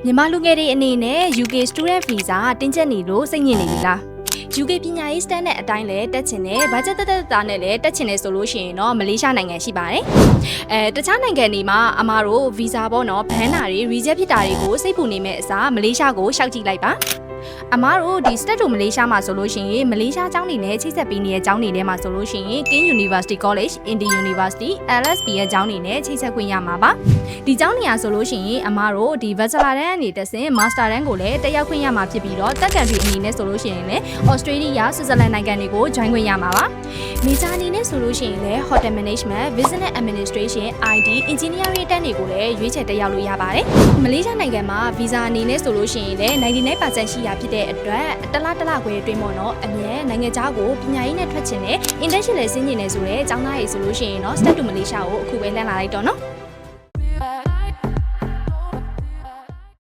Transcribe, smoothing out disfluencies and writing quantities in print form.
မြန်မာလူငယ်တွေအနေနဲ့ UK Student Visa တင်ကျပ်နေလို့စိတ်ညစ်နေပြီလား UK ပညာရေး standard အတိုင်းလည်းတက်ချင်တယ် budget တက်နဲ့လည်းတက်ချင်တယ်ဆိုလို့ရှိရင်တော့မလေးရှားနိုင်ငံရှိပါတယ်တခြားနိုင်ငံတွေမှာအမားတို့ visa ပေါ့နော်ဘန်းတာတွေ reject ဖြစ်တာတွေကိုစိတ်ပူနေမဲ့အစားမလေးရှားကိုရှောက်ကြည့်လိုက်ပါအမားတို့ဒီ state to မလေးရှားမှာဆိုလို့ရှိရင်မလေးရှားကျောင်းတွေနဲ့ချိတ်ဆက်ပေးနေတဲ့ကျောင်းတွေထဲမှာဆိုလို့ရှိရင် King University College, Indian University, LSP ရဲ့ကျောင်းတွေနဲ့ချိတ်ဆက်ခွင့်ရမှာပါဒီကျောင်းနေရာဆိုလို့ရှိရင်အမားတို့ဒီ Bachelor တန်းအနေတက်စဉ် Master တန်းကိုလည်းတက်ရောက်ခွင့်ရမှာဖြစ်ပြီးတော့တက်ကန်တွေအနေနဲ့ဆိုလို့ရှိရင်လည်း Australia, Switzerland နိုင်ငံတွေကို join ခွင့်ရမှာပါ Major အနေနဲ့ဆိုလို့ရှိရင်လည်း Hotel Management, Business Administration, IT, Engineering တန်းတွေကိုလည်းရွေးချယ်တက်ရောက်လို့ရပါတယ်မလေးရှားနိုင်ငံမှာ Visa အနေနဲ့ဆိုလို့ရှိရင်လည်း 99% ရှိရဖြစ်တဲ့အတွက်တလားခွဲအတွင်းပေါ့နော်အမြဲနိုင်ငံခြားကိုပညာရေးနဲ့ထွက်ချင်တဲ့ internship လည်းဆင်းကျင်နေဆိုတော့ကျောင်းသားရေးဆိုလို့ရှိရင်တော့ Step to Malaysia ကိုအခုပဲလမ်းလာလိုက်တော့နော်